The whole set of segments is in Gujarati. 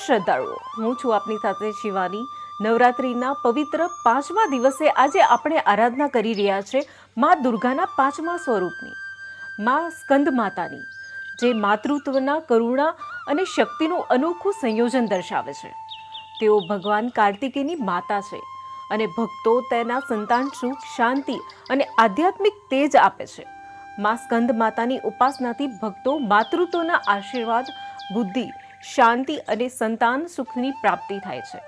નમસ્કાર શ્રદ્ધાળુઓ, હું છું આપની સાથે શિવાની. નવરાત્રિના પવિત્ર 5મા દિવસે આજે આપણે આરાધના કરી રહ્યા છે મા દુર્ગાના 5મા સ્વરૂપની, મા સ્કંદ માતાની, જે માતૃત્વના, કરુણા અને શક્તિનું અનોખું સંયોજન દર્શાવે છે. તેઓ ભગવાન કાર્તિકેયની માતા છે અને ભક્તો તેના સંતાન સુખ, શાંતિ અને આધ્યાત્મિક તેજ આપે છે. મા સ્કંદ માતાની ઉપાસનાથી ભક્તો માતૃત્વના આશીર્વાદ, બુદ્ધિ, શાંતિ અને સંતાન સુખની પ્રાપ્તિ થાય છે.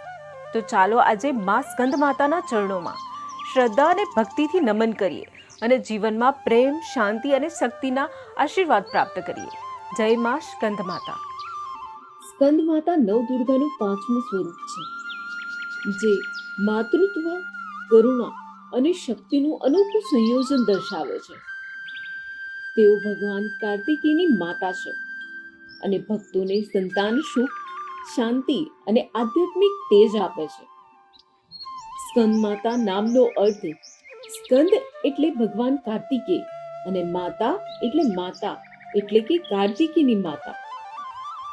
તો ચાલો આજે મા સ્કંદ માતાના ચરણોમાં શ્રદ્ધા અને ભક્તિથી નમન કરીએ અને જીવનમાં પ્રેમ, શાંતિ અને શક્તિના આશીર્વાદ પ્રાપ્ત કરીએ. જય મા સ્કંદ માતા. સ્કંદ માતા નવદુર્ગાનું 5મું સ્વરૂપ છે, જે માતૃત્વ, કરુણા અને શક્તિનું અનોખું સંયોજન દર્શાવે છે. તેઓ ભગવાન કાર્તિકેયની માતા છે અને ભક્તોને સંતાન સુખ, શાંતિ અને આધ્યાત્મિક તેજ આપે છે. સ્કંદ માતા નામનો અર્થ સ્કંદ એટલે ભગવાન કાર્તિકેય અને માતા એટલે કે કાર્તિકેયની માતા.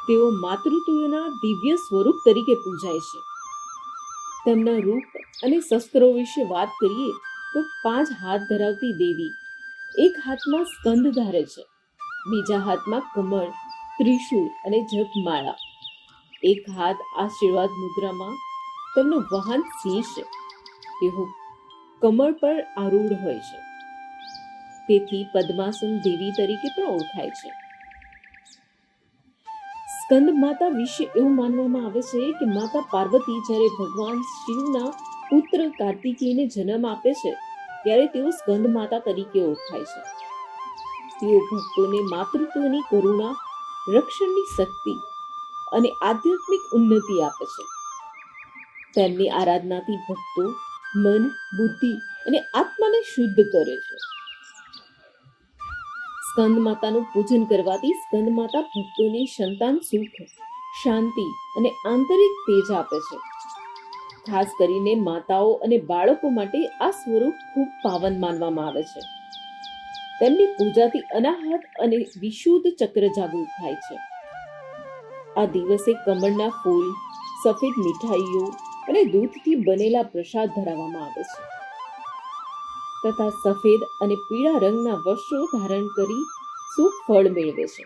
તેઓ માતૃત્વના દિવ્ય સ્વરૂપ તરીકે પૂજાય છે. તેમના રૂપ અને શસ્ત્રો વિશે વાત કરીએ તો 5 હાથ ધરાવતી દેવી એક હાથમાં સ્કંદ ધારે છે, બીજા હાથમાં કમળ, ત્રિશૂળ અને જપમાળા. એક હાથ આશીર્વાદ મુદ્રામાં તેમનું વાહન સિંહ છે. તેઓ કમળ પર આરૂઢ હોય છે, તેથી પદ્માસન દેવી તરીકે પણ ઓળખાય છે. સ્કંદ માતા વિશે એવું માનવામાં આવે છે કે માતા પાર્વતી જ્યારે ભગવાન શિવના પુત્ર કાર્તિકેયને જન્મ આપે છે ત્યારે તેઓ સ્કંદ માતા તરીકે ઓળખાય છે. તેઓ ભક્તોને માતૃત્વની કરુણા, રક્ષણની શક્તિ અને આધ્યાત્મિક ઉન્નતિ આપે છે. તેમની આરાધનાથી ભક્તો મન, બુદ્ધિ અને આત્માને શુદ્ધ કરે છે. સ્કંદ માતાનું પૂજન કરવાથી સ્કંદ માતા ભક્તોને સંતાન સુખ, શાંતિ અને આંતરિક તેજ આપે છે. ખાસ કરીને માતાઓ અને બાળકો માટે આ સ્વરૂપ ખૂબ પાવન માનવામાં આવે છે. તેમની પૂજાથી અનાહત અને વિશુદ્ધ ચક્ર જાગૃત થાય છે. આ દિવસે કમળના ફૂલ, સફેદ મીઠાઈઓ અને દૂધથી બનેલા પ્રસાદ ધરાવવામાં આવે છે તથા સફેદ અને પીળા રંગના વસ્ત્રો ધારણ કરી શુભ ફળ મેળવે છે.